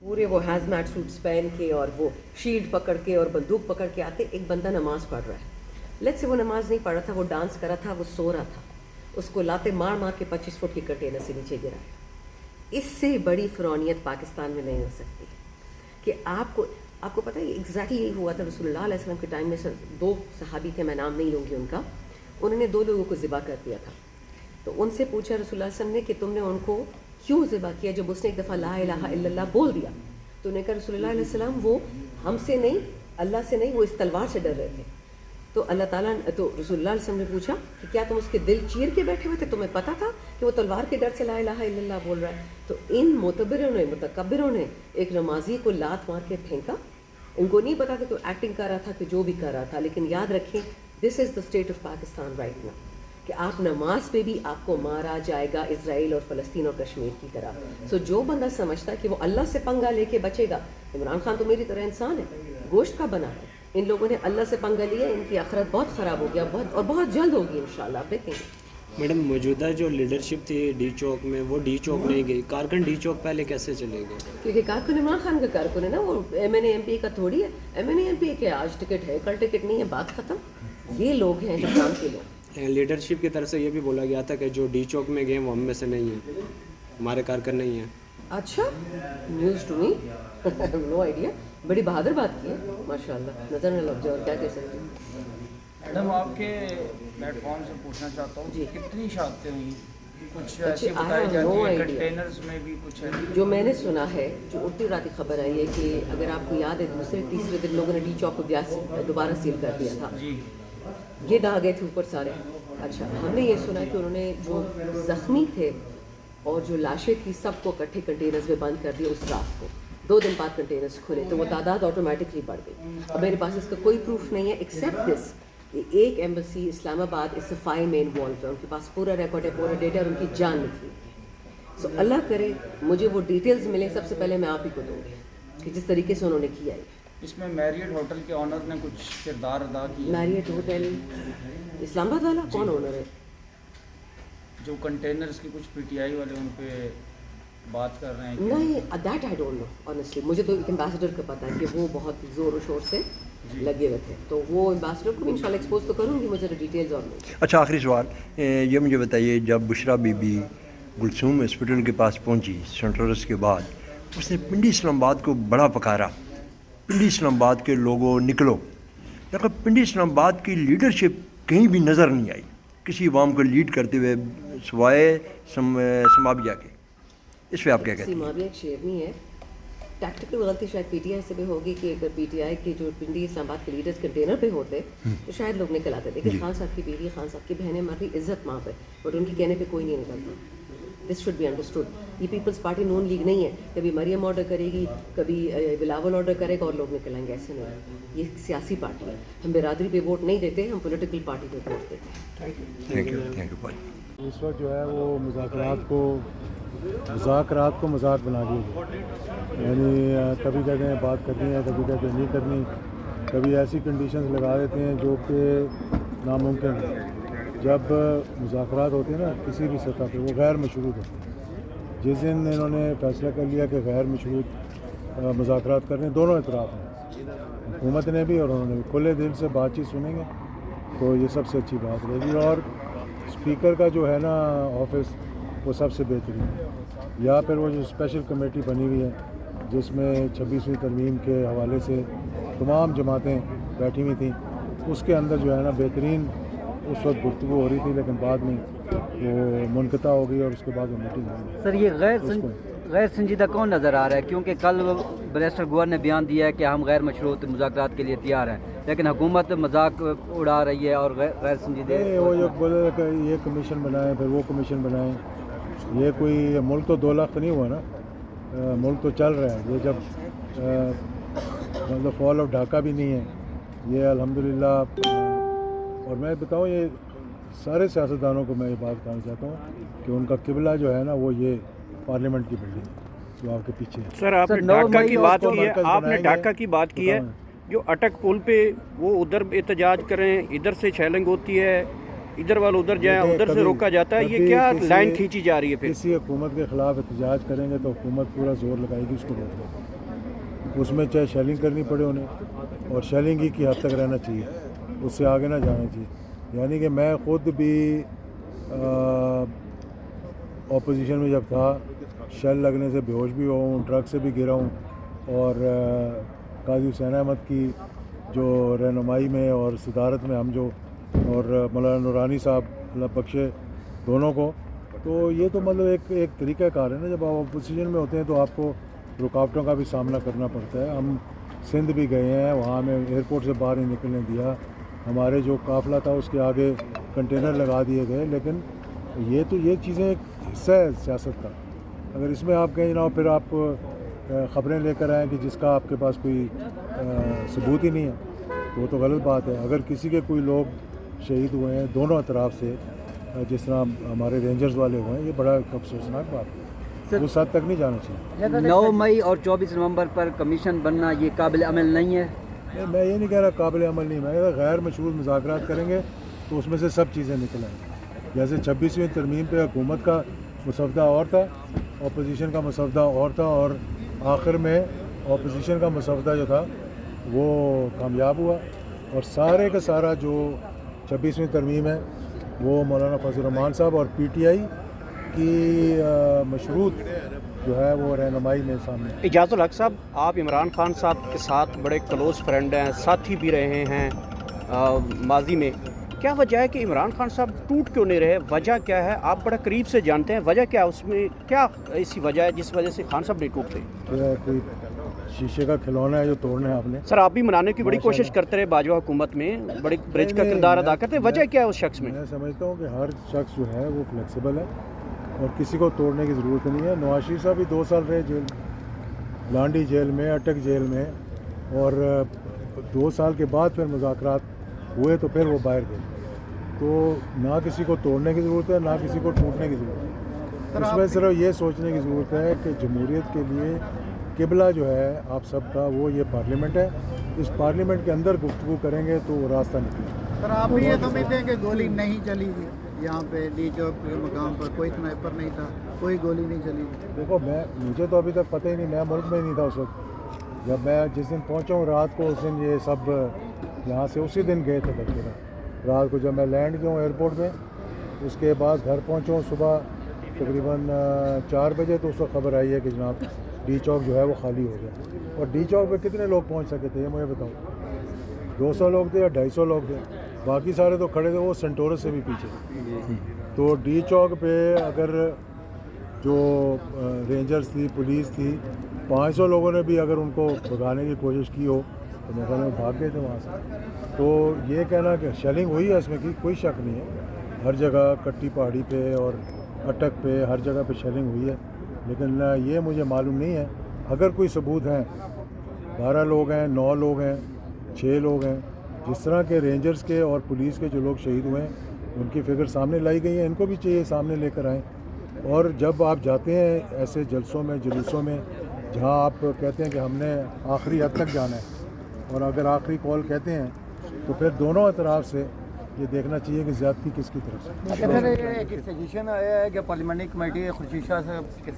पूरे वो हैजमैट सूट्स पहन के और वो शील्ड पकड़ के और बंदूक पकड़ के आते, एक बंदा नमाज पढ़ रहा है, लेट्स से वो नमाज नहीं पढ़ा था, वो डांस कर रहा था, वो सो रहा था, उसको लाते मार मार के 25 फुट के कंटेनर से नीचे गिरा। इससे बड़ी फ़िरौनियत पाकिस्तान में नहीं हो सकती कि आपको पता है एग्जैक्टली यही हुआ था रसूलुल्लाह अलैहि वसल्लम के टाइम में। दो सहाबी थे, मैं नाम नहीं लूँगी उनका, उन्होंने 2 लोगों को ज़िबा कर दिया था। तो उनसे पूछा रसूलुल्लाह सल्लल्लाहु अलैहि वसल्लम ने कि तुमने उनको क्यों ज़िबा किया जब उसने एक दफ़ा ला इलाहा इल्लल्लाह बोल दिया? तो उन्होंने कहा रसूलुल्लाह अलैहि वसल्लम वो हमसे नहीं, अल्लाह से नहीं, वो इस तलवार से डर रहे थे। तो अल्लाह ताला तो रसूलुल्लाह सल्लल्लाहु अलैहि वसल्लम ने पूछा कि क्या तुम उसके दिल चीर के बैठे हुए थे, तुम्हें पता था कि वो तलवार के डर से ला इलाहा इल्लल्लाह बोल रहा है? तो इन मुतब्बिरों ने, मुतकब्बिरों ने एक नमाजी को लात मार के फेंका। इनको नहीं पता था कि एक्टिंग कर रहा था कि जो भी कर रहा था, लेकिन याद रखें this is the state of Pakistan right now कि आप नमाज पे भी आपको मारा जाएगा इजराइल और फ़लस्तीन और कश्मीर की तरह। सो जो बंदा समझता है कि वो अल्लाह से पंगा लेके बचेगा, इमरान खान तो मेरी तरह इंसान है, गोश्त का बना है। इन लोगों ने अल्लाह से पंगा लिया, इनकी आखिरत बहुत ख़राब हो गया, बहुत जल्द होगी इंशाल्लाह, आप देखेंगे। मैडम मौजूदा जो लीडरशिप थी डी चौक में, वो डी चौक नहीं गई, कारकन डी चौक पहले कैसे चले गए? क्योंकि कारकुन इमरान खान का कारकुन है ना, वो MNA MP का थोड़ी है। MNA MP के आज टिकट है, कल टिकट नहीं है, बात ख़त्म। ये लोग हैं जो काम के लोग। लीडरशिप की तरफ से ये भी बोला गया था कि जो डी चौक में गए वो हम में से नहीं है, हमारे कारकन नहीं है। अच्छा, news to me, no idea. बड़ी बहादुर बात की है माशाल्लाह, नज़र न लग जाए, क्या कह सकते हैं। मैडम आपके प्लेटफॉर्म से पूछना चाहता हूँ कि कितनी शहादतें हुई? कुछ ऐसी बताई जाती है कंटेनर्स में भी कुछ है? जो मैंने सुना है, जो उल्टी रात की खबर आई है कि अगर आपको याद है दूसरे तीसरे दिन लोगों ने डी चौक को दोबारा सील कर दिया था, ये ढह गए थे ऊपर सारे। अच्छा, हमने ये सुना कि उन्होंने जो ज़ख्मी थे और जो लाशें थी सबको इकट्ठे कंटेनर्स में बंद कर दिया उस रात को। 2 दिन बाद कंटेनर्स खुले तो वो तादाद ऑटोमेटिकली बढ़ गई। अब मेरे पास इसका कोई प्रूफ नहीं है एक्सेप्ट दिस कि एक एम्बेसी इस्लामाबाद इस सफाई में इन्वॉल्व है, उनके पास पूरा रिकॉर्ड है, पूरा डेटा और उनकी जान निकली। सो अल्लाह करे मुझे वो डिटेल्स मिले, सबसे पहले मैं आप ही को दूँगी कि जिस तरीके से उन्होंने किया है। इसमें मैरियट होटल के ऑनर ने कुछ किरदार अदा किया? मैरियट होटल इस्लामाबाद वाला कौन ओनर है? जो कंटेनर्स की कुछ PTI वाले उन पे बात कर रहे हैं? नहीं, that I don't know honestly. मुझे तो एक एम्बेसडर का पता है कि वो बहुत ज़ोर शोर से लगे हुए थे, तो वो एम्बेसडर को भी इंशाल्लाह एक्सपोज तो करूँगी, मुझे डिटेल्स और नहीं। अच्छा, आखिरी सवाल ये मुझे बताइए, जब बुशरा बीबी गुलसूम हॉस्पिटल के पास पहुंची सेंटर्स के बाद, उसने पिंडी इस्लामाबाद को बड़ा पकारा, पिंडी इस्लामाबाद के लोगों निकलो, लेकिन पिंडी इस्लामाबाद की लीडरशिप कहीं भी नज़र नहीं आई किसी अवाम को लीड करते हुए सवाए समाबिया के। इस पर आप क्या कहते हैं? समाबिया एक शेरनी है, टैक्टिकल गलती शायद PTI से भी होगी कि अगर PTI के जो पिंडी इस्लामाबाद के लीडर्स कंटेनर पे होते तो शायद लोग निकल आते। देखिए खान साहब की बीवी, खान साहब की बहनें मर रही, इज्जत माँ पे, बट उनके कहने पे कोई नहीं निकलता। This should be understood. ये पीपल्स पार्टी नून लीग नहीं है, कभी मरियम ऑर्डर करेगी, कभी बिलावल ऑर्डर करेगा और लोग निकलेंगे, ऐसे नहीं। ये सियासी पार्टी है, हम बिरादरी पे वोट नहीं देते, हम पॉलिटिकल पार्टी पे वोट देते हैं। थैंक यू भाई। इस वक्त जो है वो मुज़ाकरात को मजाक बना दिया, यानी कभी कहते हैं बात करनी है, कभी कहते हैं नहीं करनी, कभी ऐसी कंडीशंस लगा देते हैं जो कि नामुमकिन है। जब मुज़ाकरात होते हैं ना किसी भी सतह पे, वो गैर मशरूत होते हैं। जिस दिन इन्होंने फैसला कर लिया कि गैर मशरूत मुज़ाकरात करने, दोनों इतराफ़ ने, हुकूमत ने भी और उन्होंने भी खुले दिल से बातचीत सुनेंगे तो ये सबसे अच्छी बात रहेगी। और स्पीकर का जो है ना ऑफिस, वो सबसे बेहतरीन है। या फिर वो जो स्पेशल कमेटी बनी हुई है जिसमें 26वीं तरमीम के हवाले से तमाम जमातें बैठी हुई थी, उसके अंदर जो है ना बेहतरीन उस वक्त गुफ्तगू हो रही थी, लेकिन बाद में वो मुनक़ता हो गई और उसके बाद वो मीटिंग हो गई। सर, ये गैर संजीदा कौन नज़र आ रहा है? क्योंकि कल बैरिस्टर गोवर ने बयान दिया है कि हम गैर मशरूत मुज़ाकरात के लिए तैयार हैं, लेकिन हुकूमत मजाक उड़ा रही है और गैर संजीदे। वो जो बोले कि ये कमीशन बनाएं, फिर वो कमीशन बनाएं, ये कोई मुल्क तो 2 लाख तो नहीं हुआ ना, मुल्क तो चल रहा है। ये जब मतलब फॉल ऑफ ढाका भी नहीं है ये, अल्हम्दुलिल्लाह। और मैं बताऊँ, ये सारे सियासतदानों को मैं ये बात कहना चाहता हूँ कि उनका किबला जो है ना वो ये पार्लियामेंट की बिल्डिंग है जो आपके पीछे है। सर, आपने ढाका की बात की है, आपने ढाका की बात की है, जो अटक पुल पे वो उधर एहतजाज करें, इधर से शेलिंग होती है, ادھر والے ادھر جائیں, دیکھیں، ادھر سے کبھی- روکا جاتا ہے, یہ کبھی کیا کسی- لائن کھینچی جا رہی ہے پھر؟ کسی حکومت کے خلاف احتجاج کریں گے تو حکومت پورا زور لگائے گی اس کو روکنے, اس میں چاہے شیلنگ کرنی پڑے انہیں, اور شیلنگ ہی کی حد تک رہنا چاہیے, اس سے آگے نہ جانا چاہیے. یعنی کہ میں خود بھی اپوزیشن میں جب تھا, شیل لگنے سے بے ہوش بھی ہوا ہوں, ٹرک سے بھی گرا ہوں, اور قاضی حسین احمد کی جو رہنمائی میں اور صدارت میں ہم جو, اور مولانا نورانی صاحب اللہ بخشے دونوں کو, تو یہ تو مطلب ایک طریقہ کار ہے نا. جب آپ اپوزیشن میں ہوتے ہیں تو آپ کو رکاوٹوں کا بھی سامنا کرنا پڑتا ہے. ہم سندھ بھی گئے ہیں, وہاں ہمیں ایئرپورٹ سے باہر نہیں نکلنے دیا, ہمارے جو قافلہ تھا اس کے آگے کنٹینر لگا دیے گئے. لیکن یہ چیزیں ایک حصہ ہے سیاست کا. اگر اس میں آپ کہیں جناب پھر آپ خبریں لے کر آئیں کہ جس کا آپ کے پاس کوئی ثبوت ہی نہیں ہے, تو وہ تو غلط بات ہے. اگر کسی کے کوئی لوگ شہید ہوئے ہیں دونوں اطراف سے, جس طرح ہمارے رینجرز والے ہوئے ہیں, یہ بڑا افسوسناک بات ہے, اس حد تک نہیں جانا چاہیے. 9 مئی اور 24 نومبر پر کمیشن بننا یہ قابل عمل نہیں ہے. میں یہ نہیں کہہ رہا قابل عمل نہیں, میں کہہ رہا غیر مشروط مذاکرات کریں گے تو اس میں سے سب چیزیں نکل آئیں گی. جیسے 26ویں ترمیم پہ حکومت کا مسودہ اور تھا, اپوزیشن کا مسودہ اور تھا, اور آخر میں اپوزیشن کا مسودہ جو تھا وہ کامیاب ہوا, اور سارے کا سارا جو 26ویں ترمیم ہے وہ مولانا فضل الرحمان صاحب اور پی ٹی آئی کی مشروط جو ہے وہ رہنمائی میں سامنے. اجاز الحق صاحب, آپ عمران خان صاحب کے ساتھ بڑے کلوز فرینڈ ہیں, ساتھی بھی رہے ہیں ماضی میں, کیا وجہ ہے کہ عمران خان صاحب ٹوٹ کیوں نہیں رہے؟ وجہ کیا ہے؟ آپ بڑا قریب سے جانتے ہیں, وجہ کیا اس میں, کیا ایسی وجہ ہے جس وجہ سے خان صاحب نہیں ٹوٹ رہے؟ کوئی شیشے کا کھلونا ہے جو توڑنا ہے آپ نے. سر آپ بھی منانے کی بڑی کوشش کرتے رہے باجوہ حکومت میں, بڑی برج کا کردار ادا کرتے ہیں, وجہ کیا ہے اس شخص میں؟ میں سمجھتا ہوں کہ ہر شخص جو ہے وہ فلیکسیبل ہے اور کسی کو توڑنے کی ضرورت نہیں ہے. نواز شریف صاحب بھی 2 سال رہے جیل, لانڈی جیل میں, اٹک جیل میں, اور 2 سال کے بعد پھر مذاکرات ہوئے تو پھر وہ باہر گئے. تو نہ کسی کو توڑنے کی ضرورت ہے, نہ کسی کو ٹوٹنے کی ضرورت ہے. اس میں صرف یہ سوچنے کی ضرورت ہے کہ جمہوریت کے لیے قبلہ جو ہے آپ سب کا وہ یہ پارلیمنٹ ہے. اس پارلیمنٹ کے اندر گفتگو کریں گے تو وہ راستہ نکلے گا. سر آپ بھی یہ سمجھتے ہیں کہ گولی نہیں چلی تھی یہاں پہ ڈی چوک کے مقام پر, کوئی سنائپر نہیں تھا, کوئی گولی نہیں چلی تھی؟ دیکھو مجھے تو ابھی تک پتہ ہی نہیں, میں ملک میں ہی نہیں تھا اس وقت. جب میں جس دن پہنچا ہوں رات کو, اس دن یہ سب یہاں سے اسی دن گئے تھے بچے رات کو. جب میں لینڈ کیا ہوں ایئرپورٹ میں, اس کے بعد گھر پہنچا ہوں صبح تقریباً 4 بجے, تو اس وقت خبر آئی ہے کہ جناب ڈی چوک جو ہے وہ خالی ہو گیا. اور ڈی چوک پہ کتنے لوگ پہنچ سکے تھے یہ مجھے بتاؤ؟ 200 لوگ تھے یا 250 لوگ تھے, باقی سارے تو کھڑے تھے وہ سینٹورس سے بھی پیچھے. تو ڈی چوک پہ اگر جو رینجرز تھی, پولیس تھی, 500 لوگوں نے بھی اگر ان کو بھگانے کی کوشش کی ہو تو میرے خیال میں بھاگ گئے تھے وہاں سے. تو یہ کہنا کہ شیلنگ ہوئی ہے اس میں کوئی شک نہیں ہے, ہر جگہ کٹی پہاڑی پہ اور اٹک پہ ہر جگہ پہ شیلنگ ہوئی ہے. لیکن یہ مجھے معلوم نہیں ہے. اگر کوئی ثبوت ہیں, 12 لوگ ہیں, 9 لوگ ہیں, 6 لوگ ہیں, جس طرح کے رینجرز کے اور پولیس کے جو لوگ شہید ہوئے ہیں ان کی فگر سامنے لائی گئی ہے, ان کو بھی چاہیے سامنے لے کر آئیں. اور جب آپ جاتے ہیں ایسے جلسوں میں, جلوسوں میں, جہاں آپ کہتے ہیں کہ ہم نے آخری حد تک جانا ہے, اور اگر آخری کال کہتے ہیں تو پھر دونوں اطراف سے یہ دیکھنا چاہیے کہ زیادتی کس کی طرف سے. اچھا سر, ایک سجیشن آیا ہے کہ پارلیمنٹری کمیٹی خرشید شاہ سے